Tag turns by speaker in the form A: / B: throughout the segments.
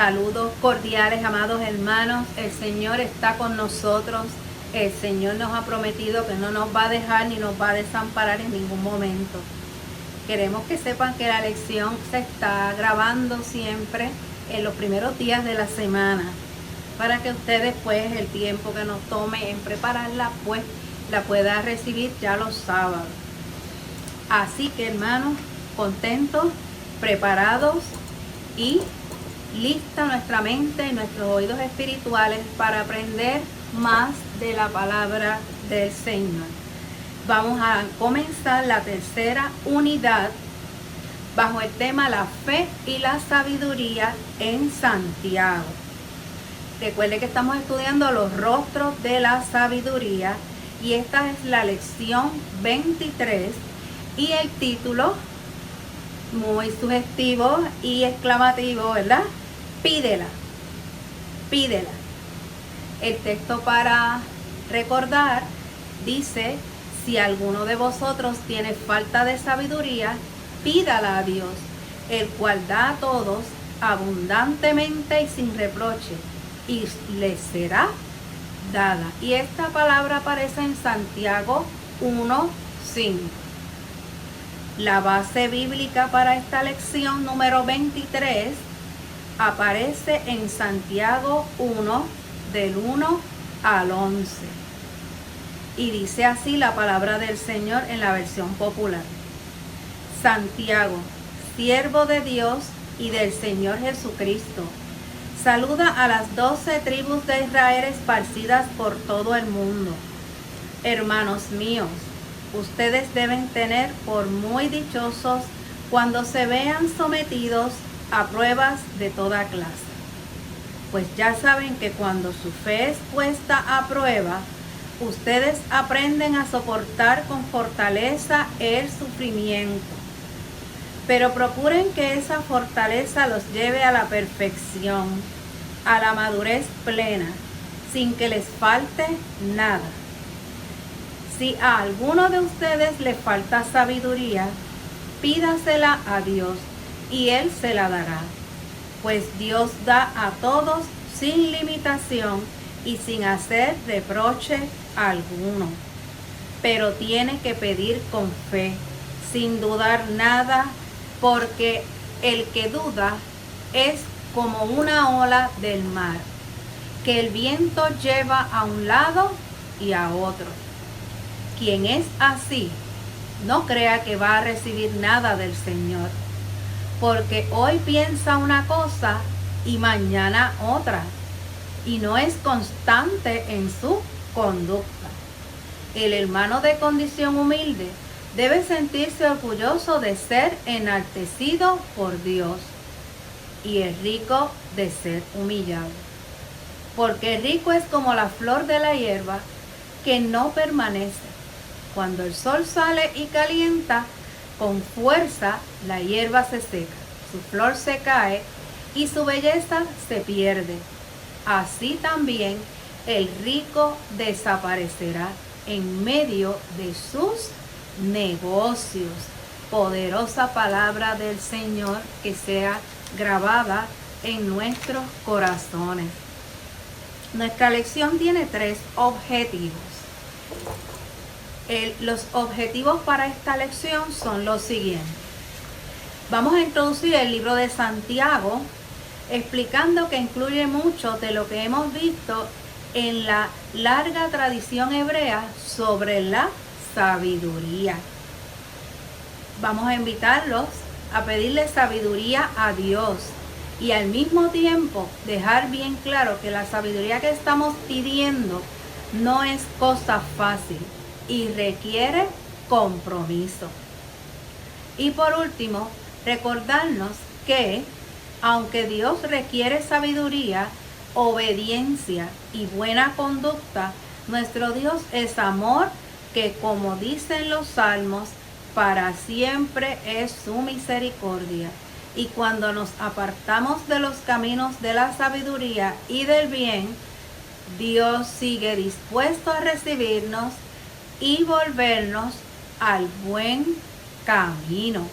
A: Saludos cordiales, amados hermanos. El Señor está con nosotros. El Señor nos ha prometido que no nos va a dejar ni nos va a desamparar en ningún momento. Queremos que sepan que la lección se está grabando siempre en los primeros días de la semana, para que ustedes, pues, el tiempo que nos tome en prepararla, pues, la pueda recibir ya los sábados. Así que, hermanos, contentos, preparados y lista nuestra mente y nuestros oídos espirituales para aprender más de la palabra del Señor. Vamos a comenzar la tercera unidad bajo el tema la fe y la sabiduría en Santiago. Recuerde que estamos estudiando los rostros de la sabiduría y esta es la lección 23 y el título, muy sugestivo y exclamativo, ¿verdad? Pídela, pídela. El texto para recordar dice: si alguno de vosotros tiene falta de sabiduría, pídala a Dios, el cual da a todos abundantemente y sin reproche, y le será dada. Y esta palabra aparece en Santiago 1:5. La base bíblica para esta lección número 23 aparece en Santiago 1, del 1 al 11. Y dice así la palabra del Señor en la versión popular. Santiago, siervo de Dios y del Señor Jesucristo, saluda a las 12 tribus de Israel esparcidas por todo el mundo. Hermanos míos, ustedes deben tener por muy dichosos cuando se vean sometidos a pruebas de toda clase. Pues ya saben que cuando su fe es puesta a prueba, ustedes aprenden a soportar con fortaleza el sufrimiento. Pero procuren que esa fortaleza los lleve a la perfección, a la madurez plena, sin que les falte nada. Si a alguno de ustedes le falta sabiduría, pídasela a Dios y Él se la dará. Pues Dios da a todos sin limitación y sin hacer reproche alguno. Pero tiene que pedir con fe, sin dudar nada, porque el que duda es como una ola del mar, que el viento lleva a un lado y a otro. Quien es así, no crea que va a recibir nada del Señor, porque hoy piensa una cosa y mañana otra, y no es constante en su conducta. El hermano de condición humilde debe sentirse orgulloso de ser enaltecido por Dios, y el rico de ser humillado. Porque el rico es como la flor de la hierba que no permanece. Cuando el sol sale y calienta, con fuerza la hierba se seca, su flor se cae y su belleza se pierde. Así también el rico desaparecerá en medio de sus negocios. Poderosa palabra del Señor que sea grabada en nuestros corazones. Nuestra lección tiene 3 objetivos. Los objetivos para esta lección son los siguientes. Vamos a introducir el libro de Santiago, explicando que incluye mucho de lo que hemos visto en la larga tradición hebrea sobre la sabiduría. Vamos a invitarlos a pedirle sabiduría a Dios y al mismo tiempo dejar bien claro que la sabiduría que estamos pidiendo no es cosa fácil y requiere compromiso. Y por último, recordarnos que aunque Dios requiere sabiduría, obediencia y buena conducta, nuestro Dios es amor que, como dicen los salmos, para siempre es su misericordia. Y cuando nos apartamos de los caminos de la sabiduría y del bien, Dios sigue dispuesto a recibirnos y volvernos al buen camino.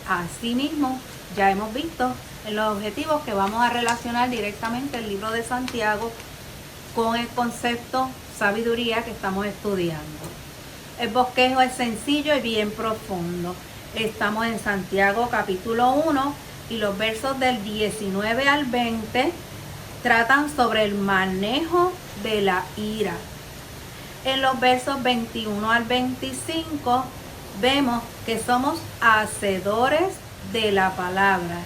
A: Asimismo, ya hemos visto en los objetivos que vamos a relacionar directamente el libro de Santiago con el concepto sabiduría que estamos estudiando. El bosquejo es sencillo y bien profundo. Estamos en Santiago capítulo 1 y los versos del 19 al 20 tratan sobre el manejo de la ira. En los versos 21 al 25 vemos que somos hacedores de la palabra.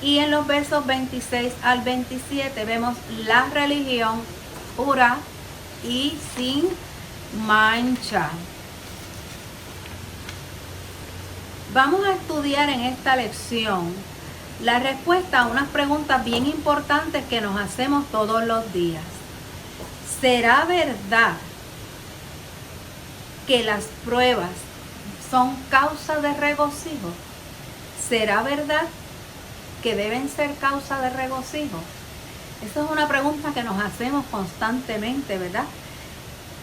A: Y en los versos 26 al 27 vemos la religión pura y sin mancha. Vamos a estudiar en esta lección la respuesta a unas preguntas bien importantes que nos hacemos todos los días. ¿Será verdad que las pruebas son causa de regocijo? ¿Será verdad que deben ser causa de regocijo? Esa es una pregunta que nos hacemos constantemente, ¿verdad?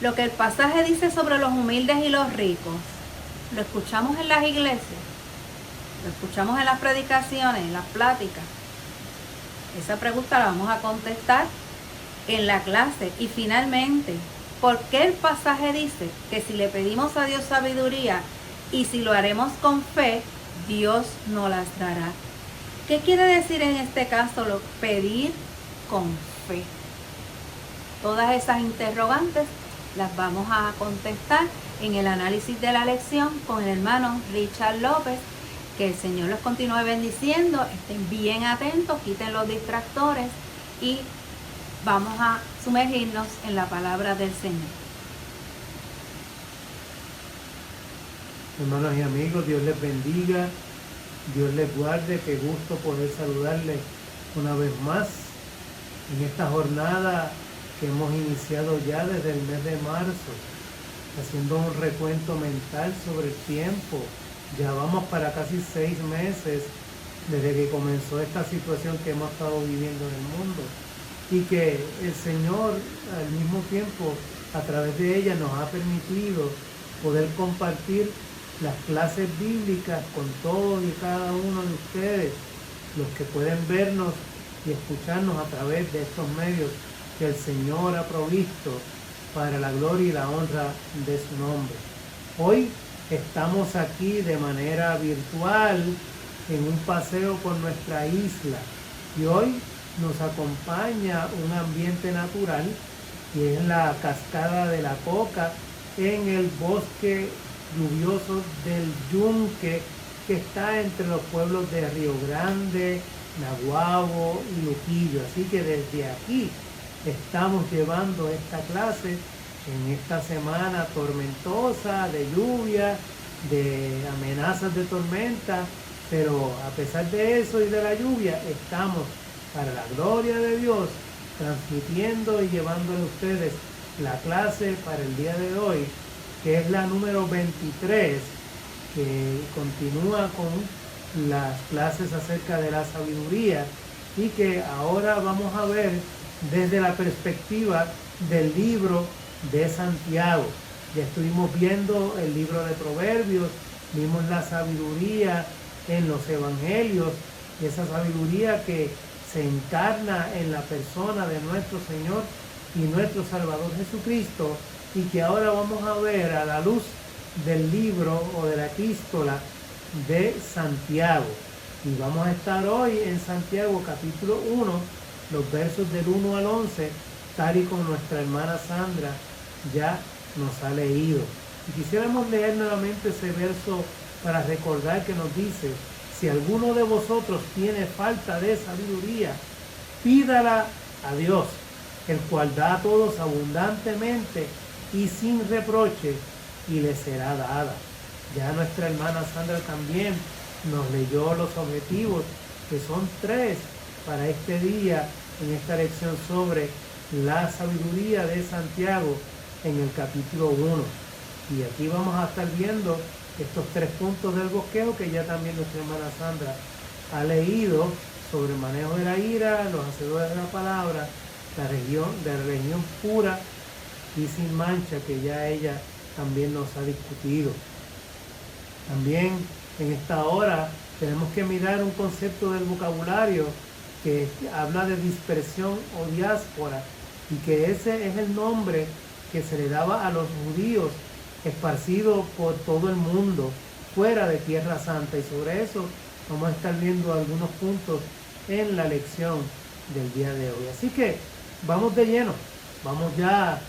A: Lo que el pasaje dice sobre los humildes y los ricos, lo escuchamos en las iglesias, lo escuchamos en las predicaciones, en las pláticas. Esa pregunta la vamos a contestar en la clase. Y finalmente, ¿por qué el pasaje dice que si le pedimos a Dios sabiduría y si lo haremos con fe, Dios nos las dará? ¿Qué quiere decir en este caso pedir con fe? Todas esas interrogantes las vamos a contestar en el análisis de la lección con el hermano Richard López. Que el Señor los continúe bendiciendo. Estén bien atentos, quiten los distractores y vamos a sumergirnos en la palabra del Señor.
B: Hermanos y amigos, Dios les bendiga, Dios les guarde. Qué gusto poder saludarles una vez más en esta jornada que hemos iniciado ya desde el mes de marzo, haciendo un recuento mental sobre el tiempo. Ya vamos para casi 6 meses desde que comenzó esta situación que hemos estado viviendo en el mundo, y que el Señor al mismo tiempo a través de ella nos ha permitido poder compartir las clases bíblicas con todos y cada uno de ustedes, los que pueden vernos y escucharnos a través de estos medios que el Señor ha provisto para la gloria y la honra de su nombre. Hoy estamos aquí de manera virtual en un paseo por nuestra isla y hoy nos acompaña un ambiente natural que es la cascada de la Coca en el bosque lluvioso del Yunque, que está entre los pueblos de Río Grande, Naguabo y Luquillo. Así que desde aquí estamos llevando esta clase en esta semana tormentosa, de lluvia, de amenazas de tormenta, pero a pesar de eso y de la lluvia, estamos, para la gloria de Dios, transmitiendo y llevándole a ustedes la clase para el día de hoy, que es la número 23, que continúa con las clases acerca de la sabiduría y que ahora vamos a ver desde la perspectiva del libro de Santiago. Ya estuvimos viendo el libro de Proverbios, vimos la sabiduría en los evangelios, y esa sabiduría que se encarna en la persona de nuestro Señor y nuestro Salvador Jesucristo, y que ahora vamos a ver a la luz del libro o de la epístola de Santiago. Y vamos a estar hoy en Santiago capítulo 1, los versos del 1 al 11, tal y como nuestra hermana Sandra ya nos ha leído. Y quisiéramos leer nuevamente ese verso para recordar que nos dice: si alguno de vosotros tiene falta de sabiduría, pídala a Dios, el cual da a todos abundantemente y sin reproche, y le será dada. Ya nuestra hermana Sandra también nos leyó los objetivos, que son 3 para este día, en esta lección sobre la sabiduría de Santiago en el capítulo 1. Y aquí vamos a estar viendo estos 3 puntos del bosquejo que ya también nuestra hermana Sandra ha leído, sobre el manejo de la ira, los hacedores de la palabra, la religión pura y sin mancha, que ya ella también nos ha discutido. También en esta hora tenemos que mirar un concepto del vocabulario que habla de dispersión o diáspora, y que ese es el nombre que se le daba a los judíos esparcidos por todo el mundo, fuera de Tierra Santa. Y sobre eso vamos a estar viendo algunos puntos en la lección del día de hoy. Así que vamos de lleno, vamos ya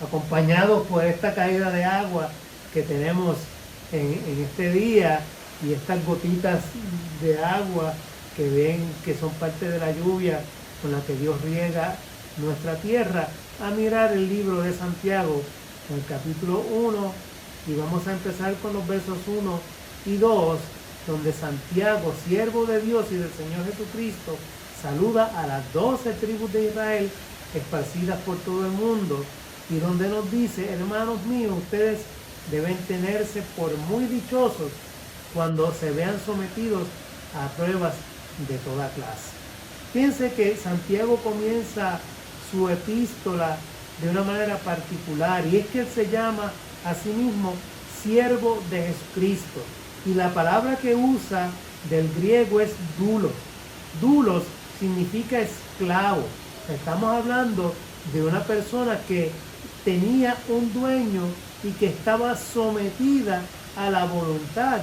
B: acompañados por esta caída de agua que tenemos en este día, y estas gotitas de agua que ven que son parte de la lluvia con la que Dios riega nuestra tierra, a mirar el libro de Santiago, en el capítulo 1, y vamos a empezar con los versos 1 y 2, donde Santiago, siervo de Dios y del Señor Jesucristo, saluda a las 12 tribus de Israel esparcidas por todo el mundo, y donde nos dice: hermanos míos, ustedes deben tenerse por muy dichosos cuando se vean sometidos a pruebas de toda clase. Fíjense que Santiago comienza su epístola de una manera particular, y es que él se llama a sí mismo siervo de Jesucristo, y la palabra que usa del griego es doulos. Doulos significa esclavo. Estamos hablando de una persona que tenía un dueño y que estaba sometida a la voluntad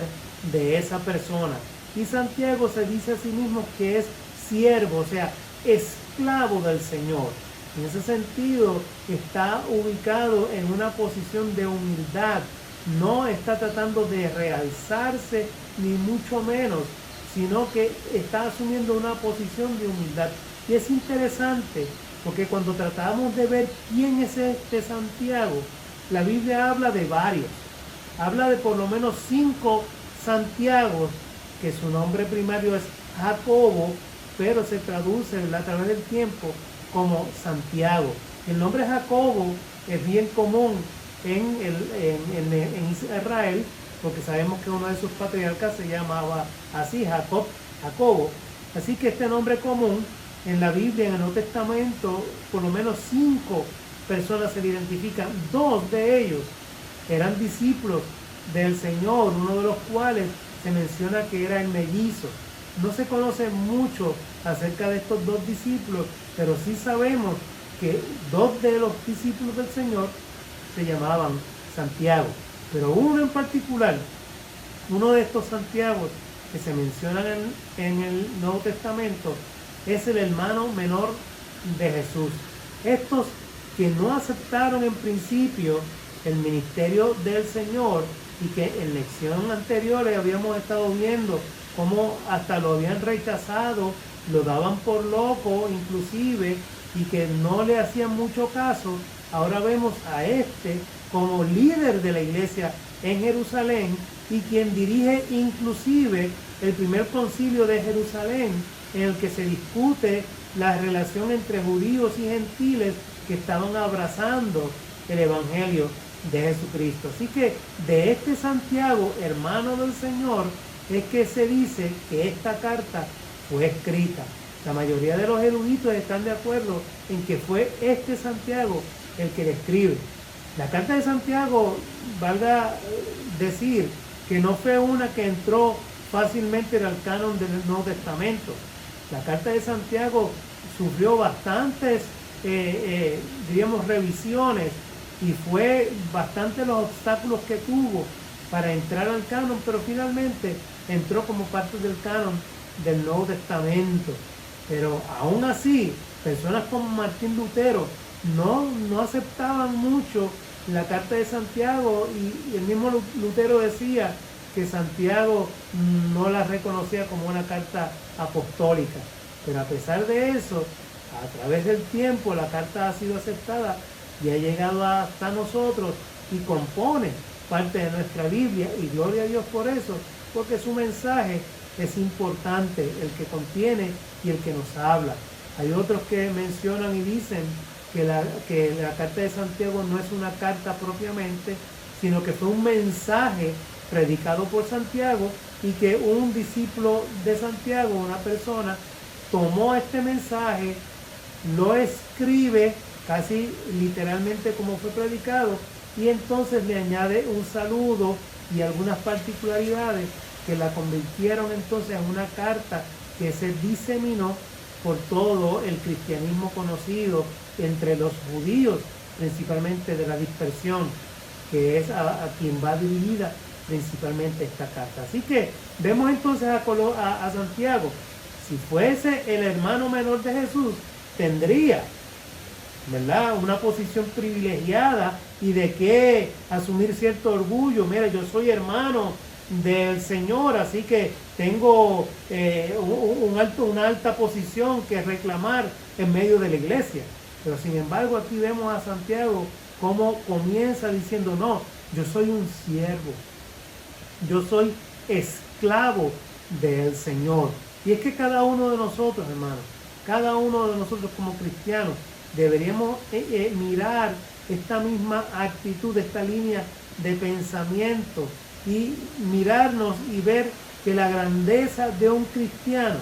B: de esa persona. Y Santiago se dice a sí mismo que es siervo, o sea, esclavo del Señor. En ese sentido, está ubicado en una posición de humildad. No está tratando de realzarse, ni mucho menos, sino que está asumiendo una posición de humildad. Y es interesante, porque cuando tratamos de ver quién es este Santiago, la Biblia habla de varios. Habla de por lo menos 5 Santiagos, que su nombre primario es Jacobo, pero se traduce a través del tiempo como Santiago. El nombre Jacobo es bien común en Israel, porque sabemos que uno de sus patriarcas se llamaba así, Jacobo. Así que este nombre común en la Biblia, en el Nuevo Testamento, por lo menos 5 personas se le identifican. 2 de ellos eran discípulos del Señor, uno de los cuales se menciona que era el mellizo. No se conoce mucho acerca de estos 2 discípulos, pero sí sabemos que 2 de los discípulos del Señor se llamaban Santiago. Pero uno en particular, uno de estos Santiagos que se mencionan en el Nuevo Testamento, es el hermano menor de Jesús. Estos que no aceptaron en principio el ministerio del Señor, y que en lecciones anteriores habíamos estado viendo cómo hasta lo habían rechazado, lo daban por loco inclusive, y que no le hacían mucho caso. Ahora vemos a este como líder de la iglesia en Jerusalén, y quien dirige inclusive el primer concilio de Jerusalén, en el que se discute la relación entre judíos y gentiles que estaban abrazando el evangelio de Jesucristo. Así que de este Santiago, hermano del Señor, es que se dice que esta carta fue escrita. La mayoría de los eruditos están de acuerdo en que fue este Santiago el que le escribe. La carta de Santiago, valga decir, que no fue una que entró fácilmente en el canon del Nuevo Testamento. La carta de Santiago sufrió bastantes, diríamos, revisiones, y fue bastante los obstáculos que tuvo para entrar al canon, pero finalmente entró como parte del canon del Nuevo Testamento. Pero aún así, personas como Martín Lutero no aceptaban mucho la carta de Santiago, y el mismo Lutero decía que Santiago no la reconocía como una carta apostólica. Pero a pesar de eso, a través del tiempo la carta ha sido aceptada y ha llegado hasta nosotros y compone parte de nuestra Biblia, y gloria a Dios por eso, porque su mensaje es importante, el que contiene y el que nos habla. Hay otros que mencionan y dicen que la carta de Santiago no es una carta propiamente, sino que fue un mensaje predicado por Santiago, y que un discípulo de Santiago, una persona, tomó este mensaje, lo escribe casi literalmente como fue predicado, y entonces le añade un saludo y algunas particularidades que la convirtieron entonces en una carta que se diseminó por todo el cristianismo conocido entre los judíos, principalmente de la dispersión, que es a quien va dirigida principalmente esta carta. Así que vemos entonces a Santiago. Si fuese el hermano menor de Jesús, tendría, ¿verdad?, una posición privilegiada y de qué asumir cierto orgullo. Mira, yo soy hermano del Señor, así que tengo una alta posición que reclamar en medio de la iglesia. Pero sin embargo aquí vemos a Santiago cómo comienza diciendo, no, yo soy un siervo, yo soy esclavo del Señor. Y es que cada uno de nosotros, hermanos, cada uno de nosotros como cristianos, deberíamos mirar esta misma actitud, esta línea de pensamiento y mirarnos y ver que la grandeza de un cristiano,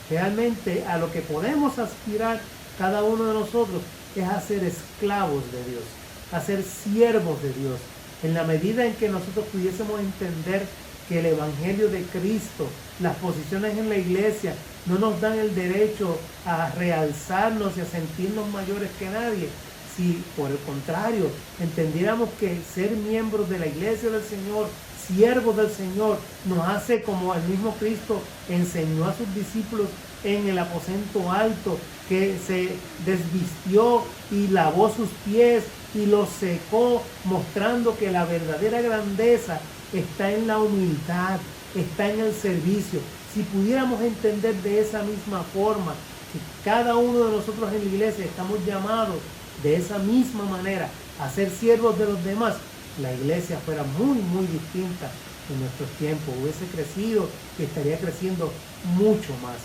B: realmente a lo que podemos aspirar cada uno de nosotros, es a ser esclavos de Dios, a ser siervos de Dios. En la medida en que nosotros pudiésemos entender que el Evangelio de Cristo, las posiciones en la iglesia, no nos dan el derecho a realzarnos y a sentirnos mayores que nadie. Si por el contrario entendiéramos que ser miembros de la iglesia del Señor, siervos del Señor, nos hace como el mismo Cristo enseñó a sus discípulos en el aposento alto, que se desvistió y lavó sus pies y los secó, mostrando que la verdadera grandeza está en la humildad, está en el servicio. Si pudiéramos entender de esa misma forma que cada uno de nosotros en la iglesia estamos llamados de esa misma manera a ser siervos de los demás, la iglesia fuera muy, muy distinta en nuestros tiempos, hubiese crecido y estaría creciendo mucho más.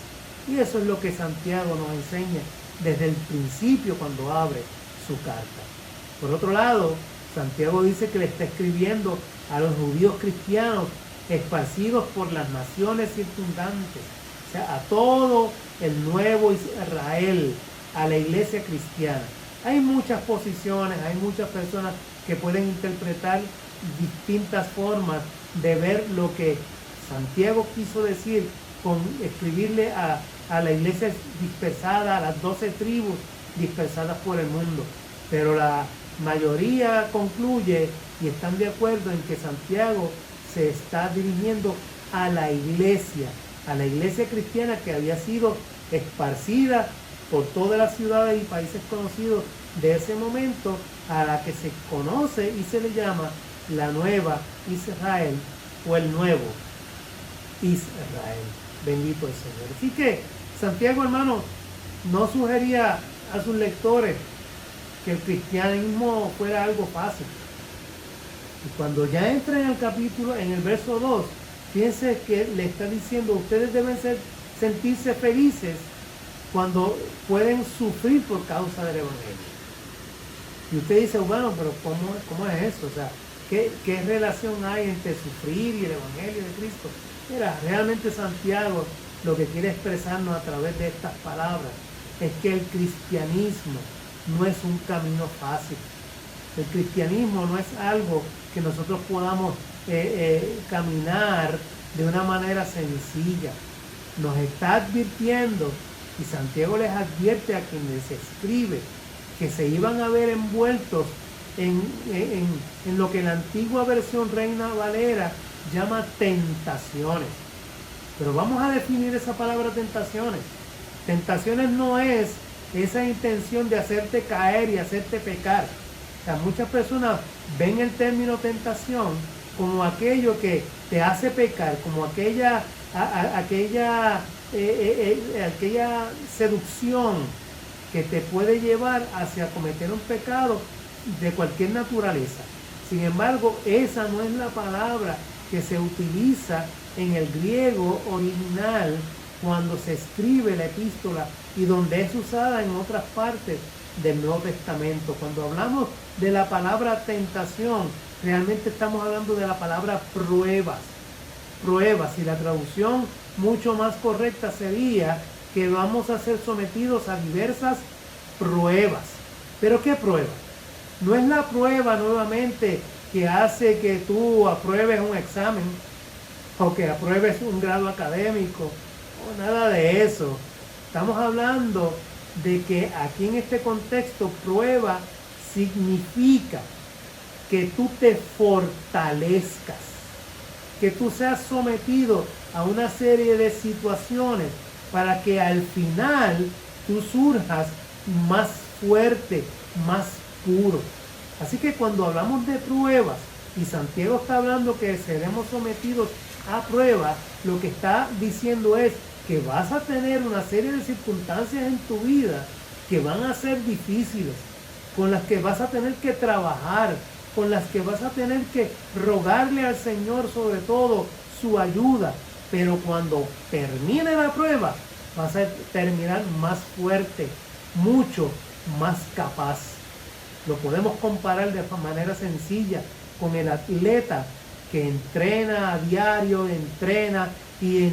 B: Y eso es lo que Santiago nos enseña desde el principio cuando abre su carta. Por otro lado, Santiago dice que le está escribiendo a los judíos cristianos esparcidos por las naciones circundantes, o sea, a todo el nuevo Israel, a la iglesia cristiana. Hay muchas posiciones, hay muchas personas que pueden interpretar distintas formas de ver lo que Santiago quiso decir con escribirle a la iglesia dispersada, a las 12 tribus dispersadas por el mundo. Pero la mayoría concluye y están de acuerdo en que Santiago se está dirigiendo a la iglesia cristiana que había sido esparcida por todas las ciudades y países conocidos de ese momento, a la que se conoce y se le llama la nueva Israel o el nuevo Israel. Bendito el Señor. Así que Santiago, hermano, no sugería a sus lectores que el cristianismo fuera algo fácil. Y cuando ya entra en el capítulo, en el verso 2, fíjense que le está diciendo, ustedes deben sentirse felices cuando pueden sufrir por causa del Evangelio. Y usted dice, bueno, pero ¿cómo es eso? O sea, ¿qué relación hay entre sufrir y el Evangelio de Cristo? Mira, realmente Santiago lo que quiere expresarnos a través de estas palabras es que el cristianismo no es un camino fácil. El cristianismo no es algo que nosotros podamos caminar de una manera sencilla. Nos está advirtiendo, y Santiago les advierte a quienes escribe, que se iban a ver envueltos en lo que la antigua versión Reina Valera llama tentaciones. Pero vamos a definir esa palabra tentaciones. Tentaciones no es esa intención de hacerte caer y hacerte pecar. O sea, muchas personas ven el término tentación como aquello que te hace pecar, como aquella seducción que te puede llevar hacia cometer un pecado de cualquier naturaleza. Sin embargo, esa no es la palabra que se utiliza en el griego original cuando se escribe la epístola y donde es usada en otras partes del Nuevo Testamento. Cuando hablamos de la palabra tentación, realmente estamos hablando de la palabra pruebas. Pruebas, y la traducción mucho más correcta sería que vamos a ser sometidos a diversas pruebas. ¿Pero qué prueba? No es la prueba nuevamente que hace que tú apruebes un examen, o que apruebes un grado académico, o nada de eso. Estamos hablando de que aquí en este contexto prueba significa que tú te fortalezcas, que tú seas sometido a una serie de situaciones para que al final tú surjas más fuerte, más puro. Así que cuando hablamos de pruebas, y Santiago está hablando que seremos sometidos a pruebas, lo que está diciendo es que vas a tener una serie de circunstancias en tu vida que van a ser difíciles, con las que vas a tener que trabajar, con las que vas a tener que rogarle al Señor sobre todo su ayuda. Pero cuando termine la prueba, vas a terminar más fuerte, mucho más capaz. Lo podemos comparar de manera sencilla con el atleta que entrena a diario, entrena y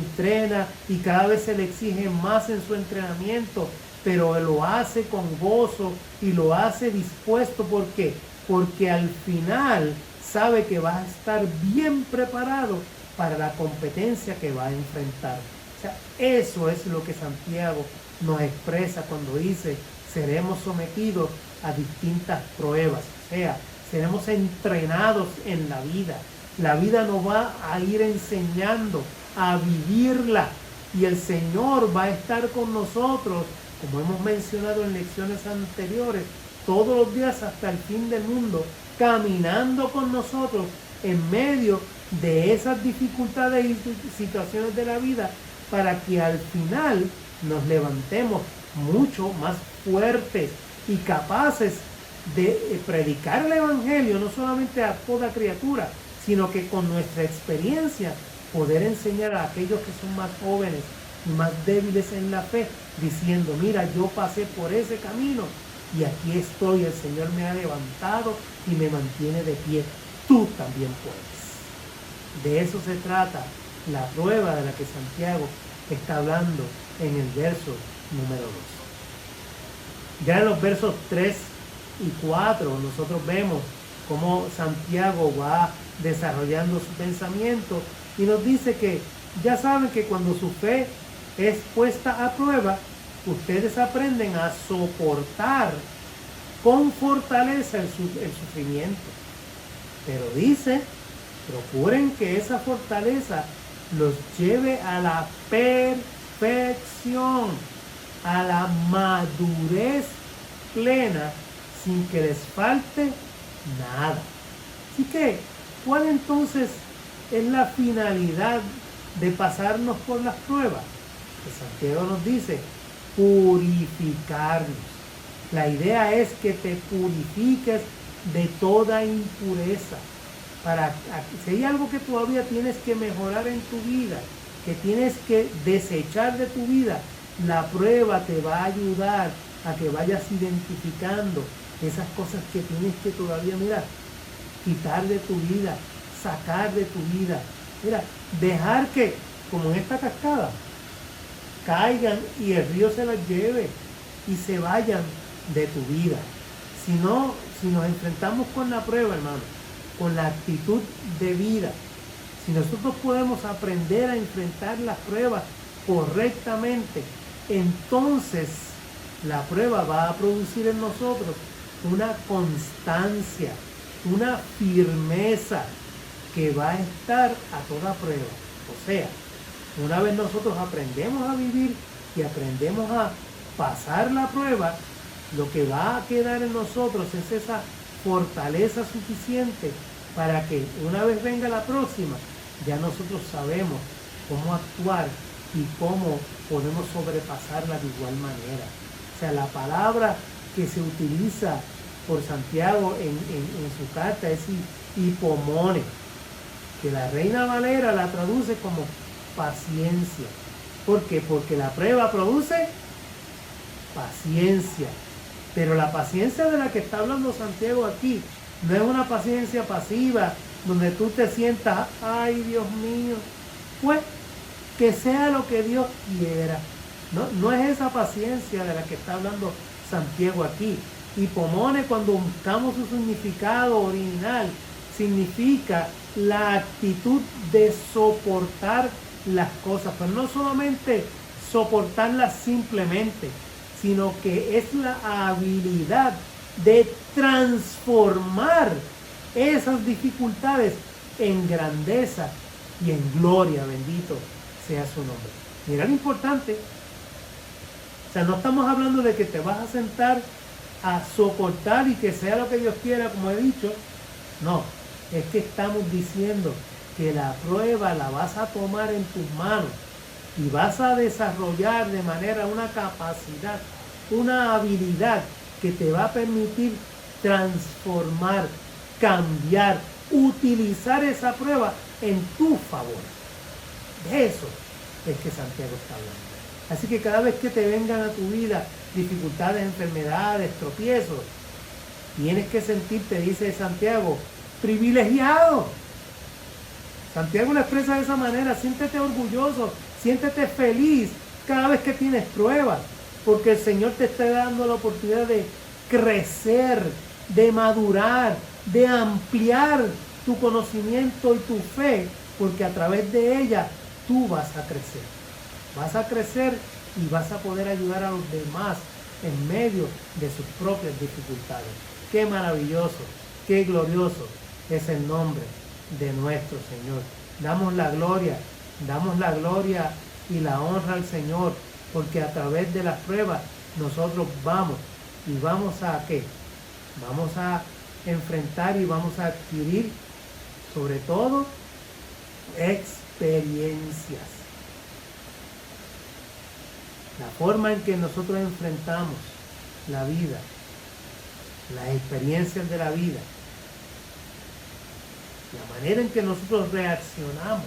B: cada vez se le exige más en su entrenamiento, pero lo hace con gozo y lo hace dispuesto. ¿Por qué? Porque al final sabe que va a estar bien preparado para la competencia que va a enfrentar. O sea, eso es lo que Santiago nos expresa cuando dice seremos sometidos a distintas pruebas. O sea, seremos entrenados en la vida. La vida nos va a ir enseñando a vivirla y el Señor va a estar con nosotros, como hemos mencionado en lecciones anteriores, todos los días hasta el fin del mundo, caminando con nosotros en medio de esas dificultades y situaciones de la vida, para que al final nos levantemos mucho más fuertes y capaces de predicar el Evangelio, no solamente a toda criatura, sino que con nuestra experiencia poder enseñar a aquellos que son más jóvenes y más débiles en la fe, diciendo, mira, yo pasé por ese camino y aquí estoy, el Señor me ha levantado y me mantiene de pie. Tú también puedes. De eso se trata la prueba de la que Santiago está hablando en el verso número 2. Ya en los versos 3 y 4 nosotros vemos cómo Santiago va desarrollando su pensamiento y nos dice que ya saben que cuando su fe es puesta a prueba, ustedes aprenden a soportar con fortaleza el sufrimiento. Pero dice, procuren que esa fortaleza los lleve a la perfección, a la madurez plena, sin que les falte nada. Así que, ¿cuál entonces es la finalidad de pasarnos por las pruebas? Que Santiago nos dice, purificarnos. La idea es que te purifiques de toda impureza. Si hay algo que todavía tienes que mejorar en tu vida, que tienes que desechar de tu vida, la prueba te va a ayudar a que vayas identificando esas cosas que tienes que todavía, mira, quitar de tu vida, sacar de tu vida. Mira, dejar que, como en esta cascada, caigan y el río se las lleve y se vayan de tu vida. Si nos enfrentamos con la prueba, hermano, con la actitud de vida, si nosotros podemos aprender a enfrentar las pruebas correctamente, entonces la prueba va a producir en nosotros una constancia, una firmeza que va a estar a toda prueba. O sea, una vez nosotros aprendemos a vivir y aprendemos a pasar la prueba, lo que va a quedar en nosotros es esa fortaleza suficiente para que una vez venga la próxima, ya nosotros sabemos cómo actuar y cómo podemos sobrepasarla de igual manera. O sea, la palabra que se utiliza por Santiago en su carta es hipomone, que la Reina Valera la traduce como paciencia. ¿Por qué? Porque la prueba produce paciencia. Pero la paciencia de la que está hablando Santiago aquí no es una paciencia pasiva donde tú te sientas, ay Dios mío, pues que sea lo que Dios quiera. No es esa paciencia de la que está hablando Santiago aquí. Hipomone, cuando buscamos su significado original, significa la actitud de soportar las cosas, pero no solamente soportarlas simplemente, sino que es la habilidad de transformar esas dificultades en grandeza y en gloria, bendito sea su nombre. Mira lo importante, o sea, no estamos hablando de que te vas a sentar a soportar y que sea lo que Dios quiera, como he dicho. No, es que estamos diciendo que la prueba la vas a tomar en tus manos y vas a desarrollar de manera una capacidad, una habilidad que te va a permitir transformar, cambiar, utilizar esa prueba en tu favor. De eso es que Santiago está hablando. Así que cada vez que te vengan a tu vida dificultades, enfermedades, tropiezos, tienes que sentirte, dice Santiago, privilegiado. Santiago lo expresa de esa manera: siéntete orgulloso, siéntete feliz cada vez que tienes pruebas, porque el Señor te está dando la oportunidad de crecer, de madurar, de ampliar tu conocimiento y tu fe, porque a través de ella tú vas a crecer. Vas a crecer y vas a poder ayudar a los demás en medio de sus propias dificultades. Qué maravilloso, qué glorioso es el nombre de nuestro Señor. Damos la gloria y la honra al Señor, porque a través de las pruebas nosotros vamos a ¿qué? Vamos a enfrentar y vamos a adquirir sobre todo experiencias. La forma en que nosotros enfrentamos la vida, las experiencias de la vida, la manera en que nosotros reaccionamos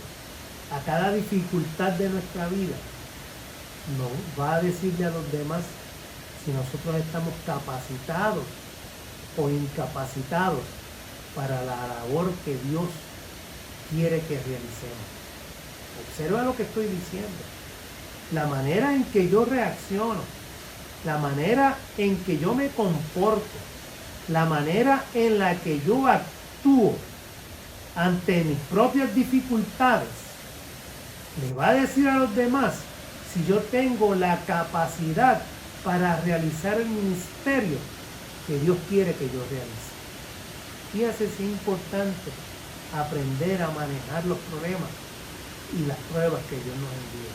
B: a cada dificultad de nuestra vida, nos va a decirle a los demás si nosotros estamos capacitados o incapacitados para la labor que Dios quiere que realicemos. Observa lo que estoy diciendo. La manera en que yo reacciono, la manera en que yo me comporto, la manera en la que yo actúo ante mis propias dificultades, le va a decir a los demás si yo tengo la capacidad para realizar el ministerio que Dios quiere que yo realice. Fíjate, es importante aprender a manejar los problemas y las pruebas que Dios nos envía.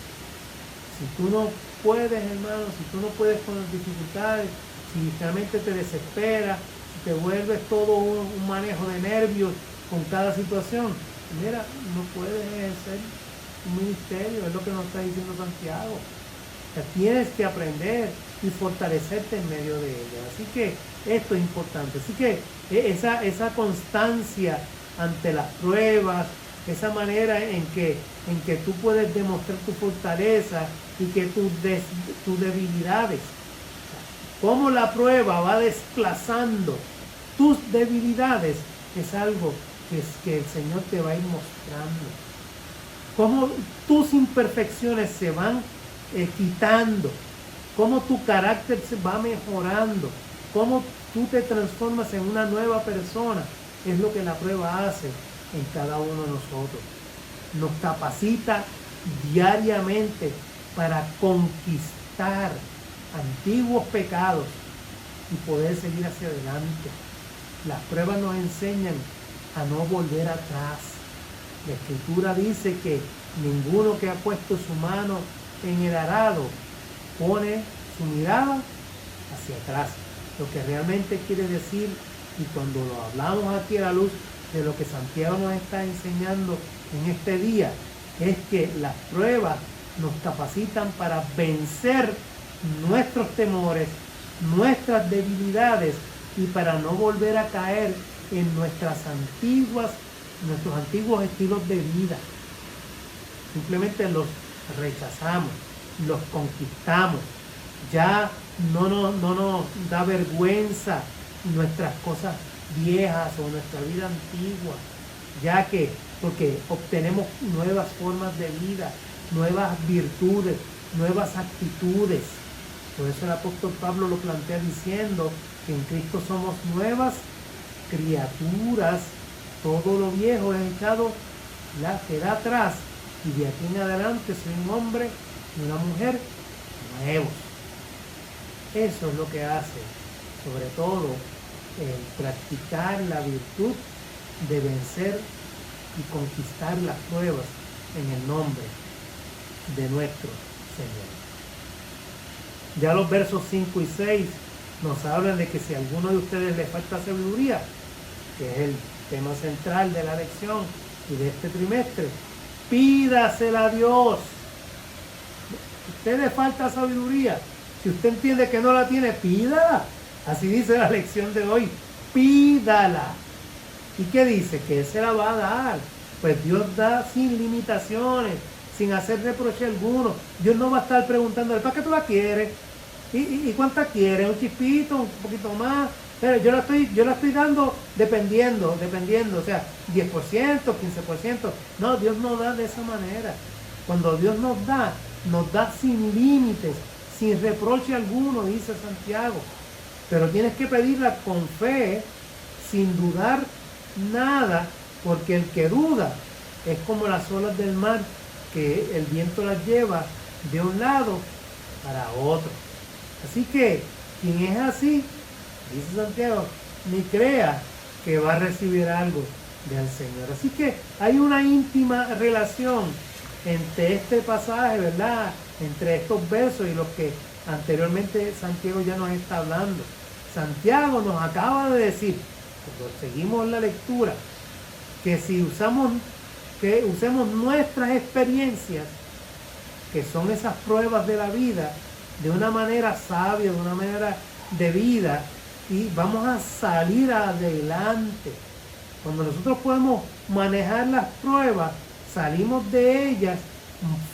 B: Si tú no puedes, hermano, si tú no puedes con las dificultades, si realmente te desesperas, si te vuelves todo un manejo de nervios con cada situación, mira, no puedes ejercer un ministerio, es lo que nos está diciendo Santiago. O sea, tienes que aprender y fortalecerte en medio de ella. Así que esto es importante. Así que esa constancia ante las pruebas, esa manera en que tú puedes demostrar tu fortaleza y que tus debilidades, cómo la prueba va desplazando tus debilidades, es algo que el Señor te va a ir mostrando. Cómo tus imperfecciones se van quitando, cómo tu carácter se va mejorando, cómo tú te transformas en una nueva persona, es lo que la prueba hace en cada uno de nosotros. Nos capacita diariamente para conquistar antiguos pecados y poder seguir hacia adelante. Las pruebas nos enseñan a no volver atrás. La Escritura dice que ninguno que ha puesto su mano en el arado pone su mirada hacia atrás. Lo que realmente quiere decir, y cuando lo hablamos aquí a la luz de lo que Santiago nos está enseñando en este día, es que las pruebas nos capacitan para vencer nuestros temores, nuestras debilidades, y para no volver a caer en nuestros antiguos estilos de vida. Simplemente los rechazamos, los conquistamos. Ya no nos da vergüenza nuestras cosas viejas o nuestra vida antigua, ya que porque obtenemos nuevas formas de vida, nuevas virtudes, nuevas actitudes. Por eso el apóstol Pablo lo plantea diciendo que en Cristo somos nuevas criaturas. todo lo viejo es echado, queda atrás, y de aquí en adelante soy un hombre y una mujer nuevos. Eso es lo que hace, sobre todo, el practicar la virtud de vencer y conquistar las pruebas en el nombre de nuestro Señor. Ya los versos 5 y 6 nos hablan de que si a alguno de ustedes le falta sabiduría, que es el tema central de la lección y de este trimestre, pídasela a Dios. Si a usted le falta sabiduría, si usted entiende que no la tiene, pídala. Así dice la lección de hoy, pídala. ¿Y qué dice? Que Él se la va a dar. Pues Dios da sin limitaciones, sin hacer reproche alguno. Dios no va a estar preguntándole, ¿para qué tú la quieres? ¿Y cuánta quieres? ¿Un chispito? ¿Un poquito más? Pero yo la estoy dando dependiendo, o sea, 10%, 15%. No, Dios no da de esa manera. Cuando Dios nos da sin límites, sin reproche alguno, dice Santiago. Pero tienes que pedirla con fe, sin dudar nada, porque el que duda es como las olas del mar, que el viento las lleva de un lado para otro. Así que, quien es así, dice Santiago, ni crea que va a recibir algo del Señor. Así que hay una íntima relación entre este pasaje, ¿verdad? Entre estos versos y los que anteriormente Santiago ya nos está hablando. Santiago nos acaba de decir, cuando seguimos la lectura, que si usemos nuestras experiencias, que son esas pruebas de la vida, de una manera sabia, de una manera de vida, y vamos a salir adelante. Cuando nosotros podemos manejar las pruebas, salimos de ellas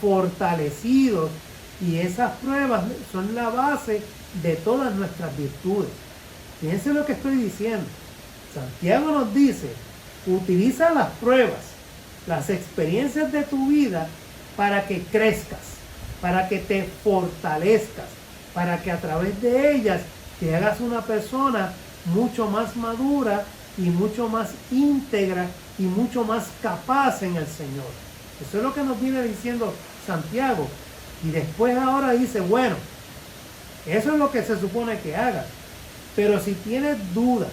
B: fortalecidos, y esas pruebas son la base de todas nuestras virtudes. Fíjense lo que estoy diciendo. Santiago nos dice, utiliza las pruebas, las experiencias de tu vida para que crezcas, para que te fortalezcas, para que a través de ellas te hagas una persona mucho más madura y mucho más íntegra y mucho más capaz en el Señor. Eso es lo que nos viene diciendo Santiago. Y después ahora dice, bueno, eso es lo que se supone que hagas. Pero si tienes duda,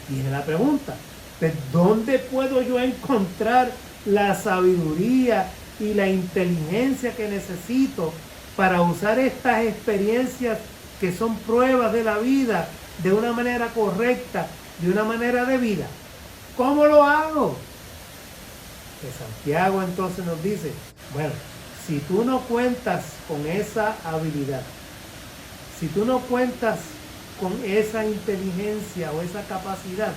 B: viene la pregunta, ¿de dónde puedo yo encontrar la sabiduría y la inteligencia que necesito para usar estas experiencias que son pruebas de la vida de una manera correcta, de una manera de vida? ¿Cómo lo hago? Que Santiago entonces nos dice, bueno, si tú no cuentas con esa habilidad, si tú no cuentas con esa inteligencia o esa capacidad,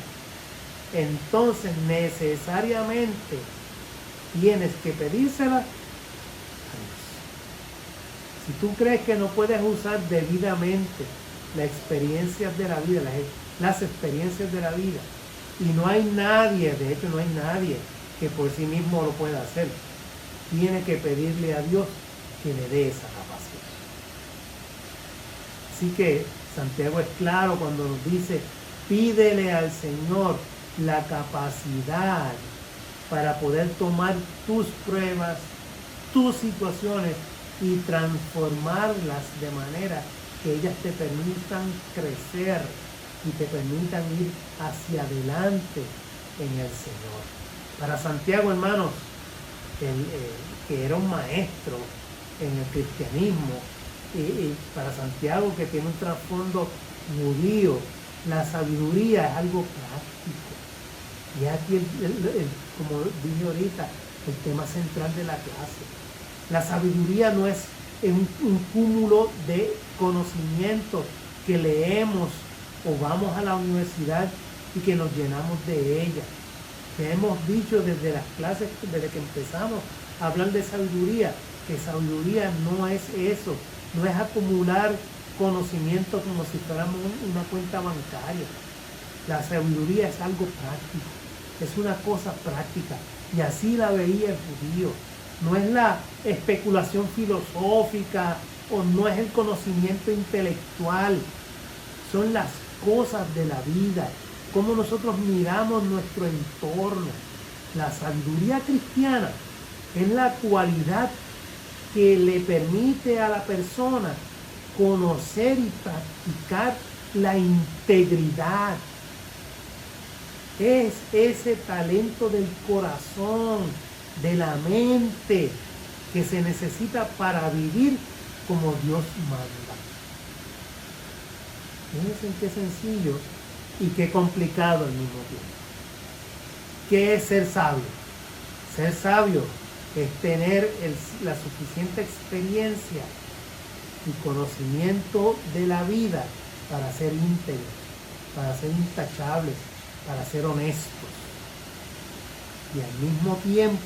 B: entonces necesariamente tienes que pedírsela a Dios. Si tú crees que no puedes usar debidamente las experiencias de la vida, las experiencias de la vida, y no hay nadie, de hecho no hay nadie que por sí mismo lo pueda hacer, tiene que pedirle a Dios que le dé esa capacidad. Así que Santiago es claro cuando nos dice, pídele al Señor la capacidad para poder tomar tus pruebas, tus situaciones y transformarlas de manera que ellas te permitan crecer y te permitan ir hacia adelante en el Señor. Para Santiago, hermanos, que era un maestro en el cristianismo, y para Santiago, que tiene un trasfondo judío, la sabiduría es algo práctico. Y aquí, como dije ahorita, el tema central de la clase. La sabiduría no es un cúmulo de conocimiento que leemos o vamos a la universidad y que nos llenamos de ella. Que hemos dicho desde las clases, desde que empezamos a hablar de sabiduría, que sabiduría no es eso, no es acumular conocimiento como si fuéramos una cuenta bancaria. La sabiduría es algo práctico, es una cosa práctica, y así la veía el judío. No es la especulación filosófica o no es el conocimiento intelectual, son las cosas de la vida, cómo nosotros miramos nuestro entorno. La sabiduría cristiana es la cualidad que le permite a la persona conocer y practicar la integridad. Es ese talento del corazón, de la mente, que se necesita para vivir como Dios manda. Fíjense qué sencillo y qué complicado al mismo tiempo. ¿Qué es ser sabio? Ser sabio es tener la suficiente experiencia y conocimiento de la vida para ser íntegros, para ser intachables, para ser honestos. Y al mismo tiempo,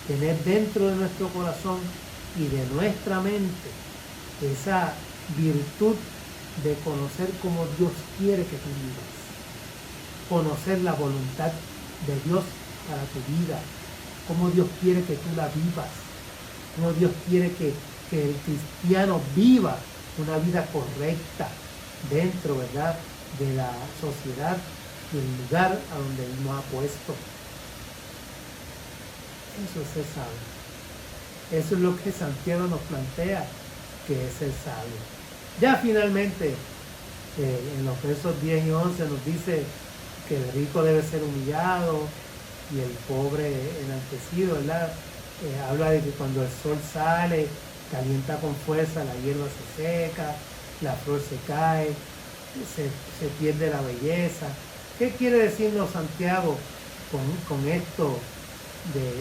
B: tener dentro de nuestro corazón y de nuestra mente esa virtud de conocer cómo Dios quiere que tú vivas. Conocer la voluntad de Dios para tu vida, cómo Dios quiere que tú la vivas, cómo Dios quiere que el cristiano viva una vida correcta dentro, ¿verdad?, de la sociedad y el lugar a donde Él nos ha puesto. Eso es ser sabio. Eso es lo que Santiago nos plantea, que es ser sabio. Ya finalmente, en los versos 10 y 11 nos dice que el rico debe ser humillado y el pobre enaltecido, ¿verdad? Habla de que cuando el sol sale, calienta con fuerza, la hierba se seca, la flor se cae, se pierde la belleza. ¿Qué quiere decirnos Santiago con esto de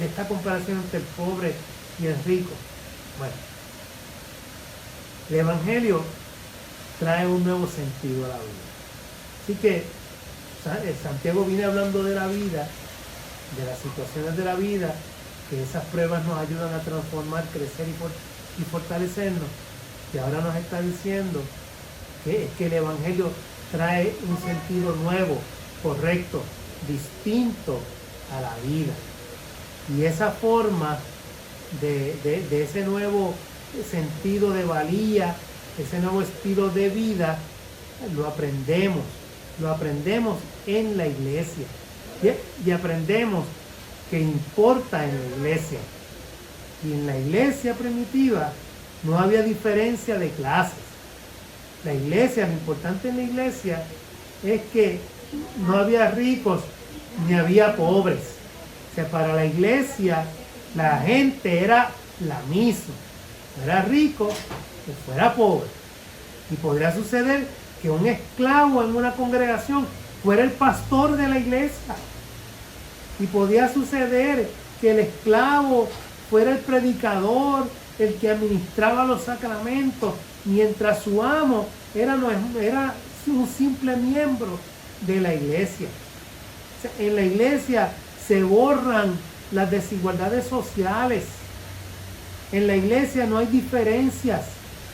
B: esta comparación entre el pobre y el rico? Bueno, el Evangelio trae un nuevo sentido a la vida. Así que Santiago viene hablando de la vida, de las situaciones de la vida, que esas pruebas nos ayudan a transformar, crecer y fortalecernos. Y ahora nos está diciendo que el Evangelio trae un sentido nuevo, correcto, distinto a la vida. Y esa forma de ese nuevo sentido de valía, ese nuevo estilo de vida, lo aprendemos en la iglesia. Y aprendemos que importa en la iglesia. Y en la iglesia primitiva no había diferencia de clases. La iglesia, lo importante en la iglesia es que no había ricos ni había pobres. O sea, para la iglesia la gente era la misma. Fuera rico o fuera pobre. Y podría suceder que un esclavo en una congregación fuera el pastor de la iglesia. Y podía suceder que el esclavo fuera el predicador, el que administraba los sacramentos, mientras su amo era un simple miembro de la iglesia. O sea, en la iglesia se borran las desigualdades sociales. En la iglesia no hay diferencias.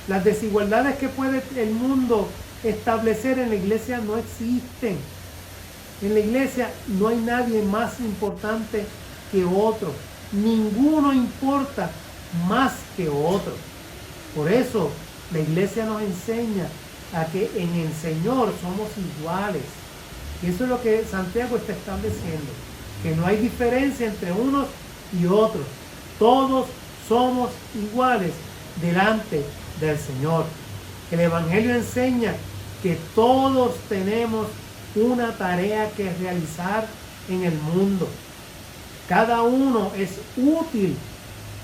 B: Las desigualdades que puede el mundo establecer en la iglesia no existen. En la iglesia no hay nadie más importante que otro. Ninguno importa más que otro. Por eso la iglesia nos enseña a que en el Señor somos iguales. Y eso es lo que Santiago está estableciendo. Que no hay diferencia entre unos y otros. Todos somos iguales delante del Señor. El Evangelio enseña que todos tenemos una tarea que realizar en el mundo. Cada uno es útil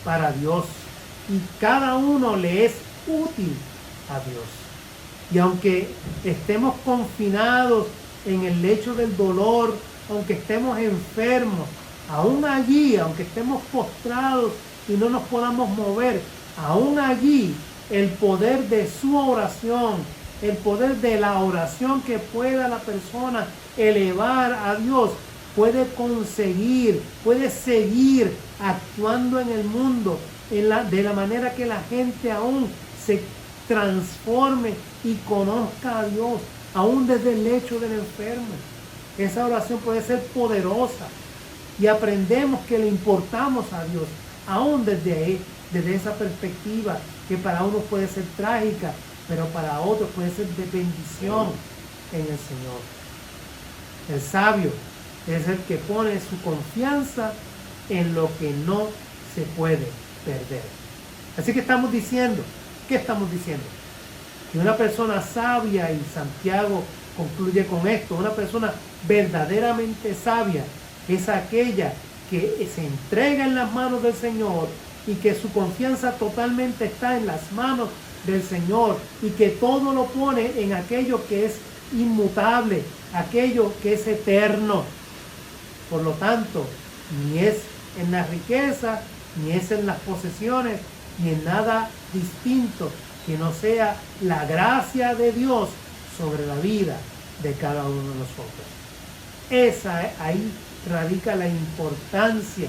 B: para Dios y cada uno le es útil a Dios. Y aunque estemos confinados en el lecho del dolor, aunque estemos enfermos, aún allí, aunque estemos postrados y no nos podamos mover, aún allí el poder de su oración, el poder de la oración que pueda la persona elevar a Dios, puede seguir actuando en el mundo de la manera que la gente aún se transforme y conozca a Dios, aún desde el lecho del enfermo. Esa oración puede ser poderosa y aprendemos que le importamos a Dios, aún desde esa perspectiva que para unos puede ser trágica pero para otros puede ser de bendición en el Señor. El sabio es el que pone su confianza en lo que no se puede perder. Así que estamos diciendo, ¿qué estamos diciendo? Que una persona sabia, y Santiago concluye con esto, una persona verdaderamente sabia es aquella que se entrega en las manos del Señor y que su confianza totalmente está en las manos del Señor y que todo lo pone en aquello que es inmutable, aquello que es eterno. Por lo tanto, ni es en la riqueza, ni es en las posesiones, ni en nada distinto que no sea la gracia de Dios sobre la vida de cada uno de nosotros. Ahí radica la importancia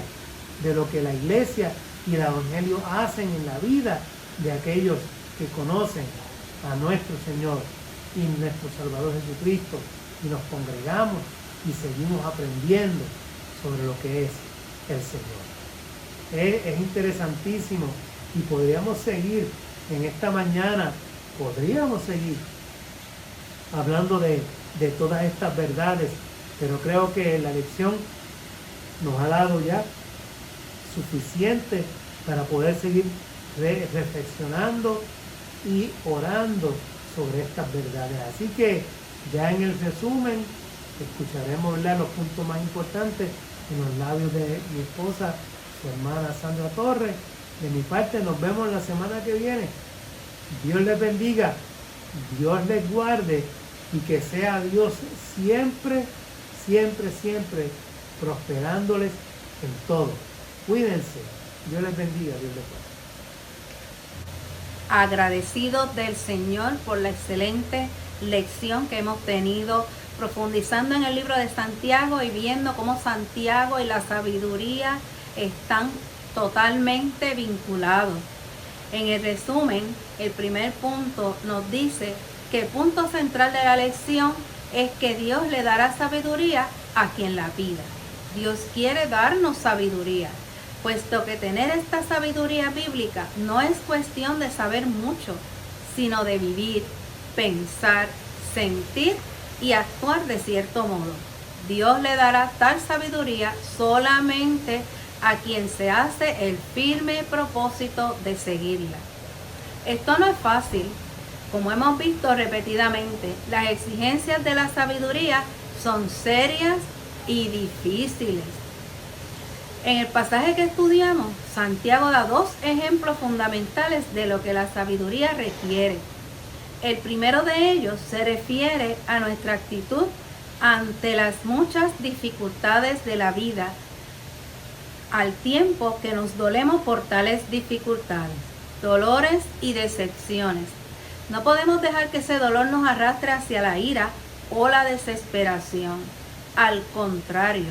B: de lo que la iglesia y el evangelio hacen en la vida de aquellos que conocen a nuestro Señor y nuestro Salvador Jesucristo, y nos congregamos y seguimos aprendiendo sobre lo que es el Señor. Es interesantísimo, y podríamos seguir en esta mañana, podríamos seguir hablando de todas estas verdades, pero creo que la lección nos ha dado ya suficiente para poder seguir reflexionando y orando sobre estas verdades. Así que ya en el resumen escucharemos los puntos más importantes en los labios de mi esposa, su hermana Sandra Torres. De mi parte, nos vemos la semana que viene. Dios les bendiga, Dios les guarde, y que sea Dios siempre, siempre, siempre prosperándoles en todo. Cuídense. Dios les bendiga, Dios les guarde.
A: Agradecido del Señor por la excelente lección que hemos tenido, profundizando en el libro de Santiago y viendo cómo Santiago y la sabiduría están totalmente vinculados. En el resumen, el primer punto nos dice que el punto central de la lección es que Dios le dará sabiduría a quien la pida. Dios quiere darnos sabiduría, puesto que tener esta sabiduría bíblica no es cuestión de saber mucho, sino de vivir, pensar, sentir y actuar de cierto modo. Dios le dará tal sabiduría solamente a quien se hace el firme propósito de seguirla. Esto no es fácil. Como hemos visto repetidamente, las exigencias de la sabiduría son serias y difíciles. En el pasaje que estudiamos, Santiago da dos ejemplos fundamentales de lo que la sabiduría requiere. El primero de ellos se refiere a nuestra actitud ante las muchas dificultades de la vida, al tiempo que nos dolemos por tales dificultades, dolores y decepciones. No podemos dejar que ese dolor nos arrastre hacia la ira o la desesperación. Al contrario,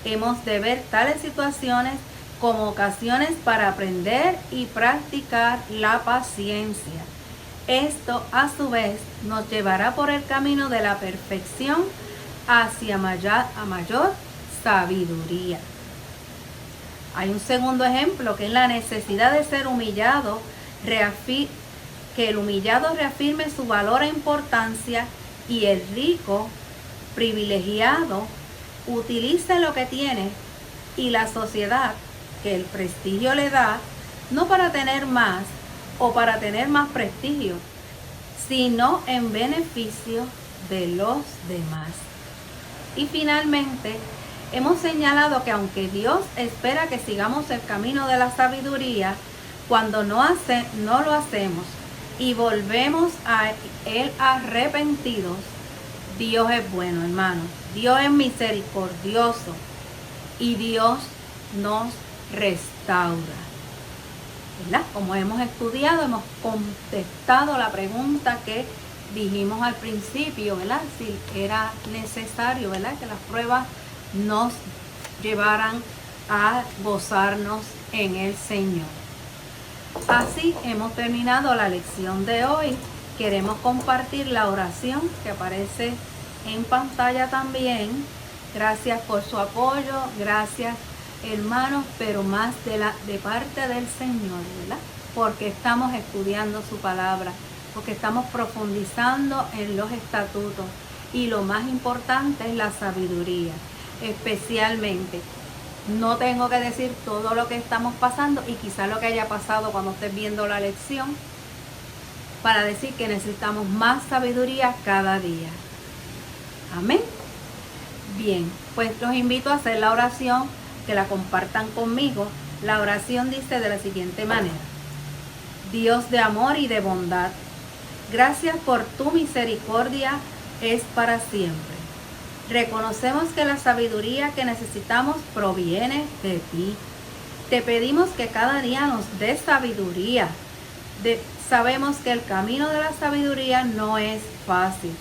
A: hemos de ver tales situaciones como ocasiones para aprender y practicar la paciencia. Esto, a su vez, nos llevará por el camino de la perfección hacia mayor sabiduría. Hay un segundo ejemplo, que es la necesidad de ser humillado, que el humillado reafirme su valor e importancia, y el rico, privilegiado, utilice lo que tiene y la sociedad, que el prestigio le da, no para tener más o para tener más prestigio, sino en beneficio de los demás. Y finalmente, hemos señalado que aunque Dios espera que sigamos el camino de la sabiduría, cuando no lo hacemos y volvemos a Él arrepentidos, Dios es bueno, hermanos. Dios es misericordioso y Dios nos restaura. ¿Verdad? Como hemos estudiado, hemos contestado la pregunta que dijimos al principio, ¿verdad? Si era necesario, ¿verdad?, que las pruebas nos llevaran a gozarnos en el Señor. Así hemos terminado la lección de hoy. Queremos compartir la oración que aparece en pantalla también. Gracias por su apoyo, gracias hermanos, pero más de parte del Señor, ¿verdad? Porque estamos estudiando su palabra. porque estamos profundizando en los estatutos. Y lo más importante es la sabiduría, especialmente. No tengo que decir todo lo que estamos pasando y quizás lo que haya pasado cuando estés viendo la lección, para decir que necesitamos más sabiduría cada día. Amén. Bien, pues los invito a hacer la oración, que la compartan conmigo. La oración dice de la siguiente manera: Dios de amor y de bondad, gracias por tu misericordia, es para siempre. Reconocemos que la sabiduría que necesitamos proviene de ti. Te pedimos que cada día nos des sabiduría. Sabemos que el camino de la sabiduría no es fácil,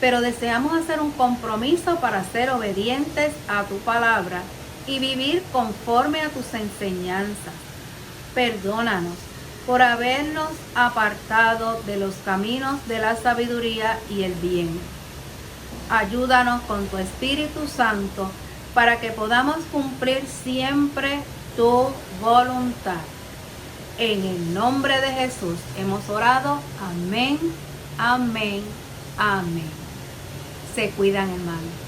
A: pero deseamos hacer un compromiso para ser obedientes a tu palabra y vivir conforme a tus enseñanzas. Perdónanos por habernos apartado de los caminos de la sabiduría y el bien. Ayúdanos con tu Espíritu Santo para que podamos cumplir siempre tu voluntad. En el nombre de Jesús hemos orado. Amén, amén, amén. Se cuidan, hermanos.